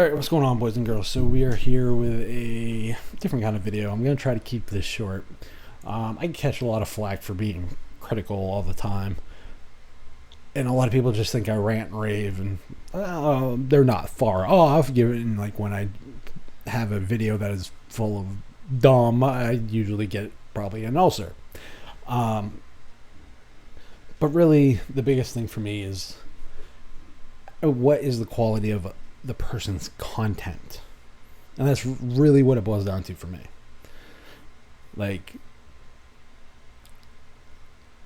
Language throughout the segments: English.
Alright, what's going on, boys and girls? So we are here with a different kind of video. I'm going to try to keep this short. I catch a lot of flack for being critical all the time. And a lot of people just think I rant and rave, and they're not far off, given like when I have a video that is full of dumb, I usually get probably an ulcer. But really, the biggest thing for me is what is the quality of the person's content, and that's really what it boils down to for me. Like,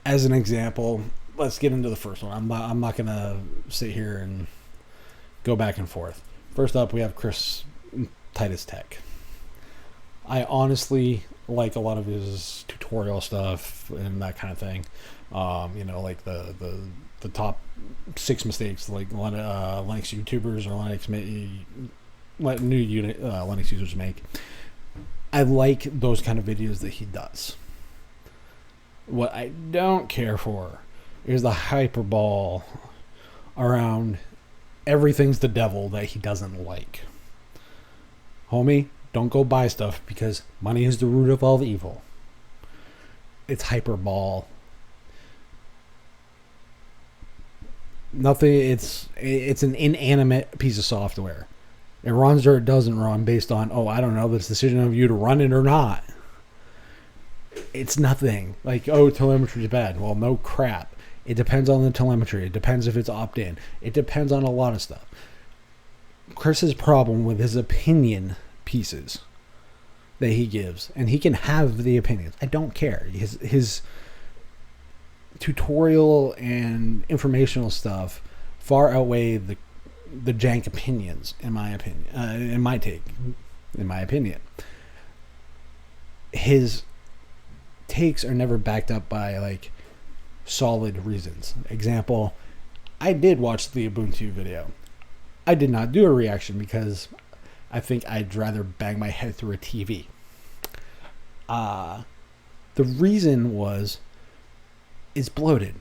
as an example, let's get into the first one. I'm not gonna sit here and go back and forth. First up, we have Titus Tech. I honestly like a lot of his tutorial stuff and that kind of thing. Like the top 6 mistakes like Linux YouTubers or Linux users make. I like those kind of videos that he does. What I don't care for is the hyperbole around everything's the devil that he doesn't like. Homie, don't go buy stuff because money is the root of all evil. It's hyperbole. Nothing. It's an inanimate piece of software. It runs or it doesn't run based on, I don't know, this decision of you to run it or not. It's nothing. Like, telemetry is bad. Well, no crap. It depends on the telemetry. It depends if it's opt-in. It depends on a lot of stuff. Chris's problem with his opinion pieces that he gives, and he can have the opinions. I don't care. His tutorial and informational stuff far outweigh the jank opinions, in my opinion. In my opinion, his takes are never backed up by like solid reasons. Example, I did watch the Ubuntu video. I did not do a reaction because I think I'd rather bang my head through a TV. The reason was it's bloated.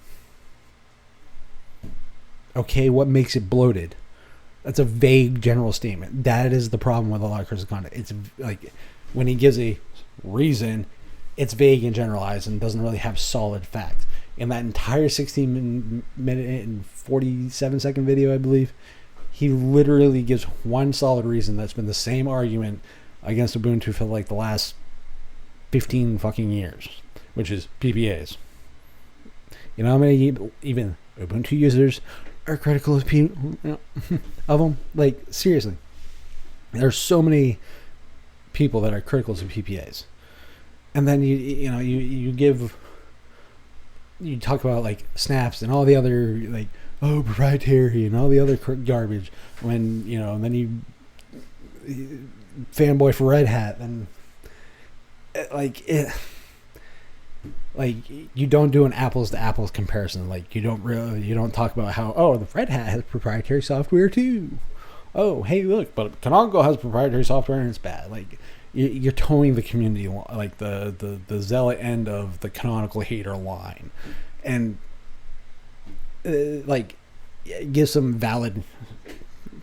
Okay, what makes it bloated? That's a vague general statement. That is the problem with a lot of Chris's content. It's like when he gives a reason, it's vague and generalized and doesn't really have solid facts. In that entire 16-minute and 47-second video, I believe, he literally gives one solid reason that's been the same argument against Ubuntu for like the last 15 fucking years, which is PPAs. You know how many even Ubuntu users are critical of them? Like, seriously. There's so many people that are critical to PPAs. And then you talk about like snaps and all the other like proprietary and all the other garbage when and then you fanboy for Red Hat and you don't do an apples to apples comparison. Like you don't talk about how the Red Hat has proprietary software too. Oh, hey, look, but Canonical has proprietary software and it's bad. Like you're towing the community, like the zealot end of the Canonical hater line, and give some valid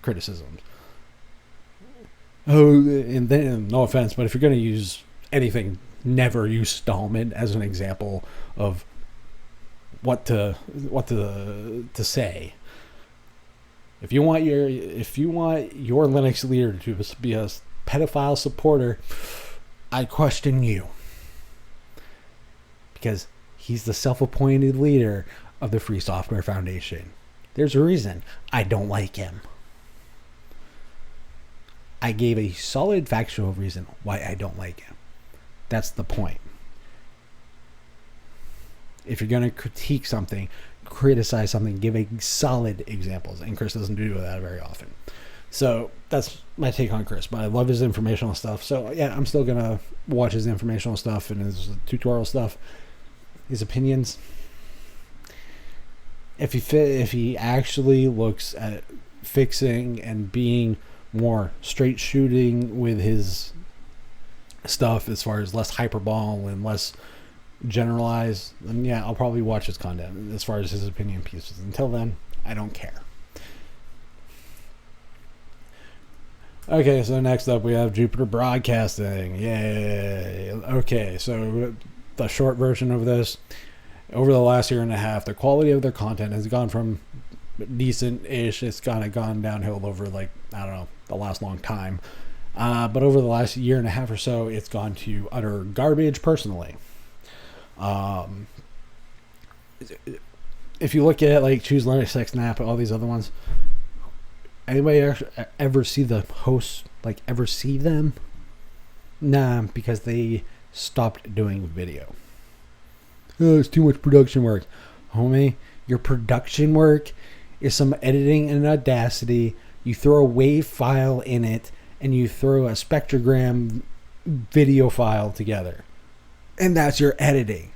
criticisms. And then, no offense, but if you're going to use anything, never use Stallman as an example of what to say. If you want your Linux leader to be a pedophile supporter, I question you, because he's the self-appointed leader of the Free Software Foundation. There's a reason I don't like him. I gave a solid factual reason why I don't like him. That's the point. If you're going to critique something, criticize something, give a solid examples. And Chris doesn't do that very often. So that's my take on Chris. But I love his informational stuff. So yeah, I'm still going to watch his informational stuff and his tutorial stuff. His opinions. If he actually looks at fixing and being more straight shooting with his stuff, as far as less hyperbole and less generalized, then yeah, I'll probably watch his content as far as his opinion pieces. Until then, I don't care. Okay, so next up we have Jupiter Broadcasting. Yay. Okay, so the short version of this, over the last year and a half, the quality of their content has gone from decent-ish. It's kind of gone downhill over, like, I don't know, the last long time. But over the last year and a half or so, it's gone to utter garbage personally. If you look at, like, Choose Linux, Snap, all these other ones, anybody ever see the hosts, like, ever see them? Nah, because they stopped doing video. Oh, it's too much production work. Homie, your production work is some editing in Audacity. You throw a WAV file in it, and you throw a spectrogram video file together. And that's your editing.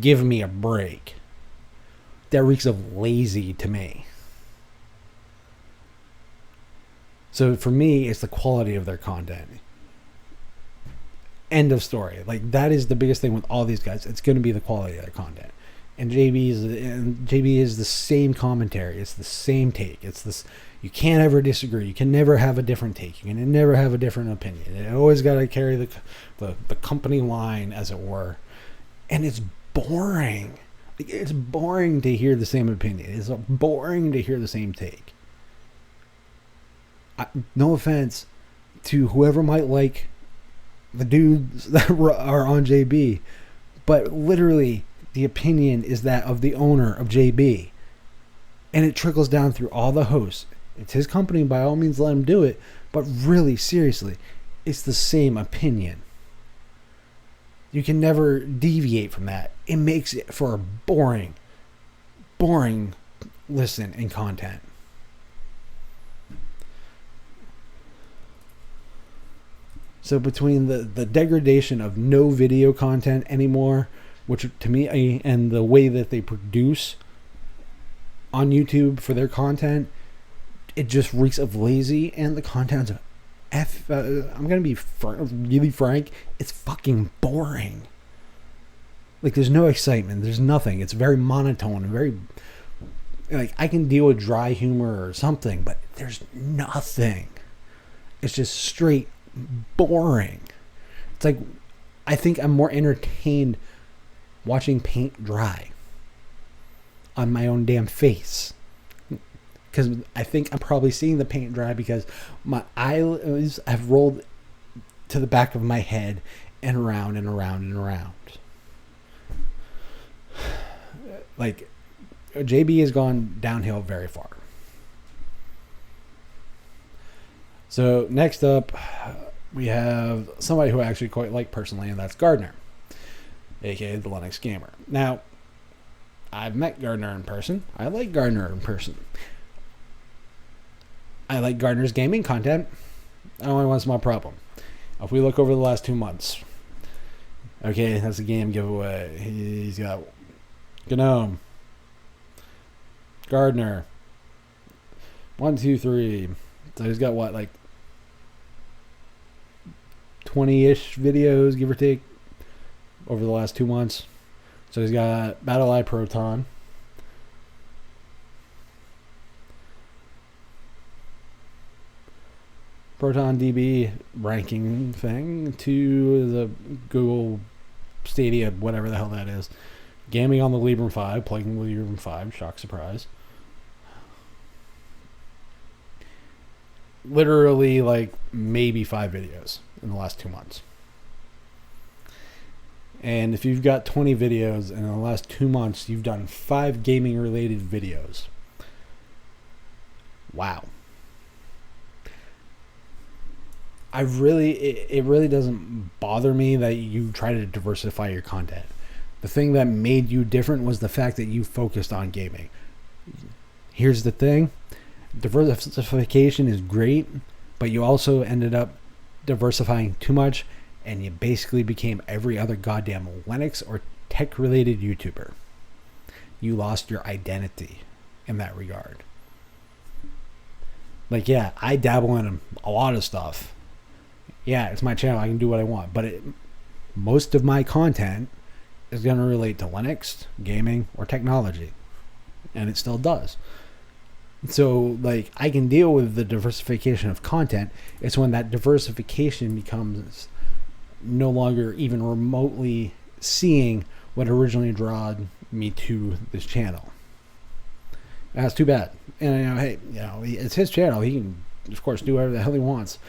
Give me a break. That reeks of lazy to me. So for me, it's the quality of their content. End of story. Like, that is the biggest thing with all these guys. It's going to be the quality of their content. And JB is the same commentary. It's the same take. It's this. You can't ever disagree. You can never have a different take. You can never have a different opinion. You always got to carry the company line, as it were. And it's boring. It's boring to hear the same opinion. It's boring to hear the same take. No offense to whoever might like the dudes that are on JB, but literally the opinion is that of the owner of JB, and it trickles down through all the hosts. It's his company, by all means let him do it, but really, seriously, it's the same opinion. You can never deviate from that. It makes it for a boring listen and content. So between the degradation of no video content anymore, which to me, and the way that they produce on YouTube for their content, it just reeks of lazy, and the content's I'm going to be really frank, it's fucking boring. Like, there's no excitement, there's nothing. It's very monotone and very, like, I can deal with dry humor or something, but there's nothing. It's just straight boring. It's like, I think I'm more entertained watching paint dry on my own damn face, because I think I'm probably seeing the paint dry because my eyes have rolled to the back of my head and around and around and around. Like, JB has gone downhill very far. So next up, we have somebody who I actually quite like personally, and that's Gardner, aka the Linux Gamer. Now, I've met Gardner in person. I like Gardner in person. I like Gardner's gaming content. I only one small problem. If we look over the last 2 months, okay, that's a game giveaway. He's got GNOME, Gardner, 1, 2, 3. So he's got what, like 20-ish videos, give or take, over the last 2 months. So he's got BattleEye Proton, Proton DB ranking thing, to the Google Stadia, whatever the hell that is. Gaming on the Librem 5, plugging the Librem 5, shock surprise. Literally, like, maybe 5 videos in the last 2 months. And if you've got 20 videos and in the last 2 months you've done 5 gaming related videos, wow. It really doesn't bother me that you try to diversify your content. The thing that made you different was the fact that you focused on gaming. Here's the thing. Diversification is great, but you also ended up diversifying too much, and you basically became every other goddamn Linux or tech-related YouTuber. You lost your identity in that regard. Like, yeah, I dabble in a lot of stuff. Yeah, it's my channel. I can do what I want. But most of my content is going to relate to Linux, gaming, or technology. And it still does. So, like, I can deal with the diversification of content. It's when that diversification becomes no longer even remotely seeing what originally drawed me to this channel. That's too bad. And, hey, it's his channel. He can, of course, do whatever the hell he wants.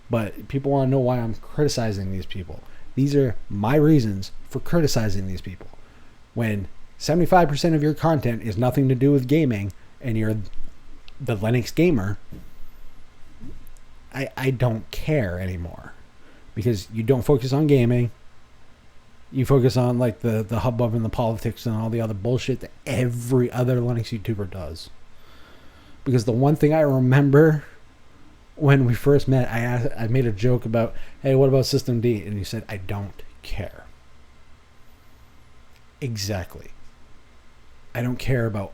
But people want to know why I'm criticizing these people. These are my reasons for criticizing these people. When 75% of your content is nothing to do with gaming and you're the Linux gamer, I don't care anymore. Because you don't focus on gaming. You focus on like the hubbub and the politics and all the other bullshit that every other Linux YouTuber does. Because the one thing I remember when we first met, I made a joke about, hey, what about System D? And you said, I don't care. Exactly. I don't care about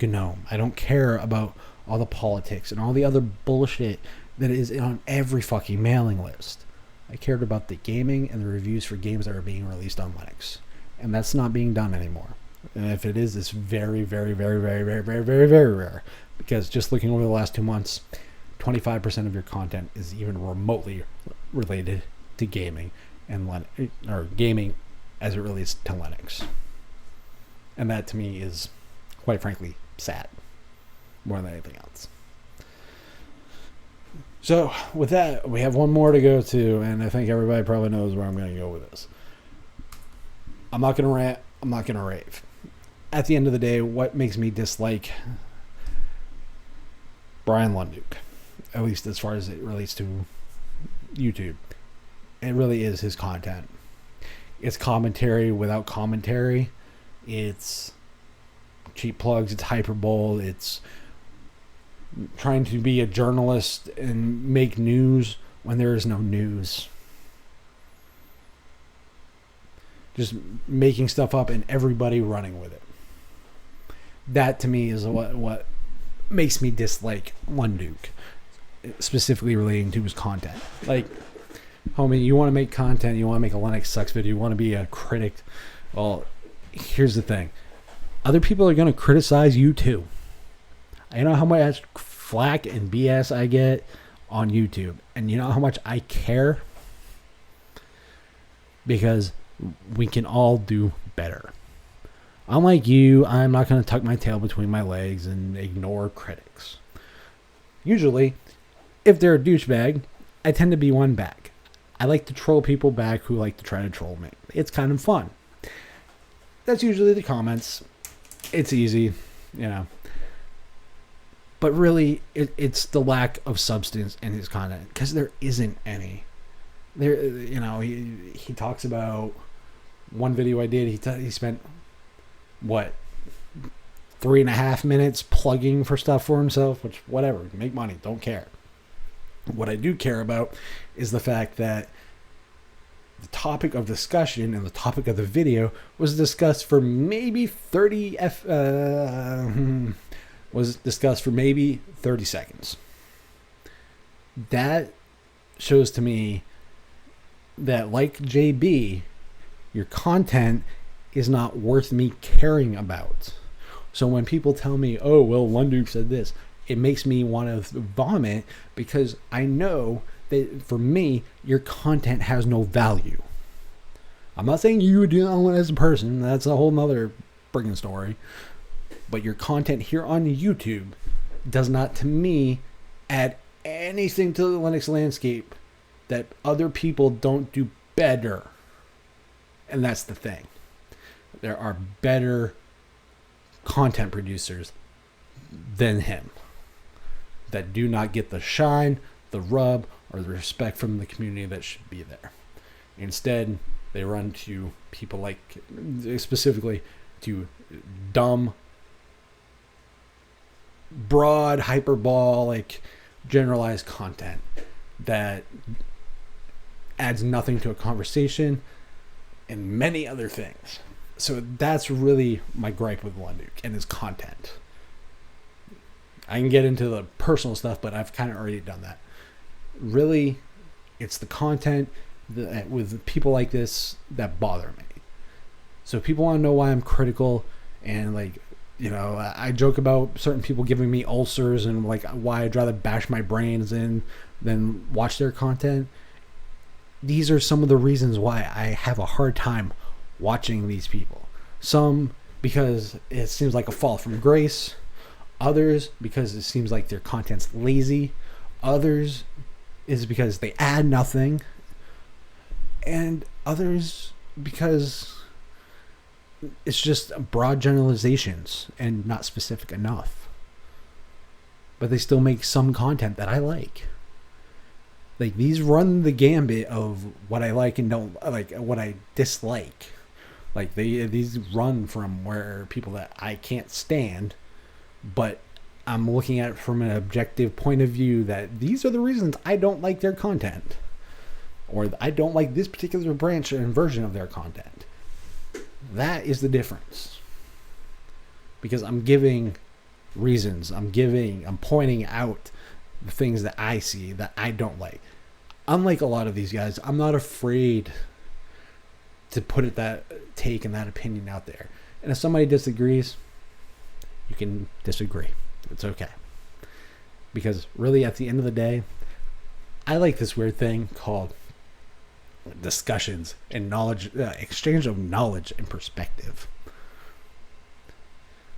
GNOME. I don't care about all the politics and all the other bullshit that is on every fucking mailing list. I cared about the gaming and the reviews for games that are being released on Linux. And that's not being done anymore. And if it is, it's very, very, very, very, very, very, very, very rare. Because just looking over the last 2 months, 25% of your content is even remotely related to gaming and or gaming as it relates to Linux. And that to me is, quite frankly, sad more than anything else. So with that, we have one more to go to, and I think everybody probably knows where I'm going to go with this. I'm not going to rant. I'm not going to rave. At the end of the day, what makes me dislike Brian Lunduke, at least as far as it relates to YouTube, it really is his content. It's commentary without commentary. It's cheap plugs. It's hyperbole. It's trying to be a journalist and make news when there is no news. Just making stuff up and everybody running with it. That to me is what makes me dislike Lunduke, specifically relating to his content. Like, homie, you want to make content, you want to make a Linux sucks video, you want to be a critic. Well, here's the thing. Other people are going to criticize you too. I know how much flack and BS I get on YouTube. And you know how much I care? Because we can all do better. Unlike you, I'm not going to tuck my tail between my legs and ignore critics. Usually, if they're a douchebag, I tend to be one back. I like to troll people back who like to try to troll me. It's kind of fun. That's usually the comments. It's easy, But really, it's the lack of substance in his content, because there isn't any. There, he talks about one video I did. He spent 3.5 minutes plugging for stuff for himself, which whatever, make money, don't care. What I do care about is the fact that the topic of discussion and the topic of the video was discussed for maybe 30 seconds. That shows to me that, like JB, your content is not worth me caring about. So when people tell me, oh, well, Lunduke said this, it makes me want to vomit, because I know that for me, your content has no value. I'm not saying you do that as a person. That's a whole nother friggin' story. But your content here on YouTube does not, to me, add anything to the Linux landscape that other people don't do better. And that's the thing. There are better content producers than him that do not get the shine, the rub, or the respect from the community that should be there. Instead, they run to people like, specifically to dumb, broad, hyperbolic, generalized content that adds nothing to a conversation and many other things. So that's really my gripe with Lunduke and his content. I can get into the personal stuff, but I've kind of already done that. Really, it's the content with people like this that bother me. So if people want to know why I'm critical and like I joke about certain people giving me ulcers and like why I'd rather bash my brains in than watch their content. These are some of the reasons why I have a hard time watching these people. Some because it seems like a fall from grace. Others because it seems like their content's lazy. Others is because they add nothing. And others because it's just broad generalizations and not specific enough. But they still make some content that I like. Like, these run the gambit of what I like and don't like, what I dislike. Like, these run from where people that I can't stand, but I'm looking at it from an objective point of view that these are the reasons I don't like their content. Or I don't like this particular branch and version of their content. That is the difference. Because I'm giving reasons. I'm pointing out the things that I see that I don't like. Unlike a lot of these guys, I'm not afraid to put that take and that opinion out there. And if somebody disagrees, you can disagree. It's okay. Because really, at the end of the day, I like this weird thing called discussions and knowledge, exchange of knowledge and perspective.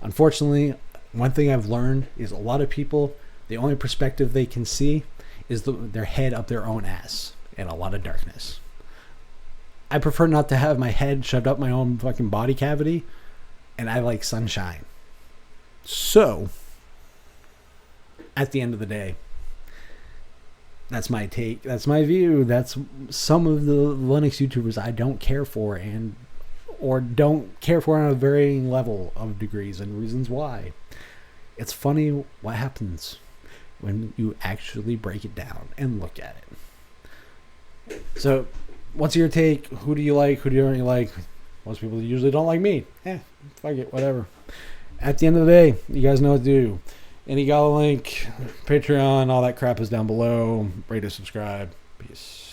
Unfortunately, one thing I've learned is a lot of people, the only perspective they can see is their head up their own ass and a lot of darkness. I prefer not to have my head shoved up my own fucking body cavity, and I like sunshine. So, at the end of the day, that's my take. That's my view. That's some of the Linux YouTubers I don't care for, or don't care for on a varying level of degrees and reasons why. It's funny what happens when you actually break it down and look at it. So, what's your take? Who do you like? Who do you don't like? Most people usually don't like me. Fuck it, whatever. At the end of the day, you guys know what to do. Any Gala link, Patreon, all that crap is down below. Rate and subscribe. Peace.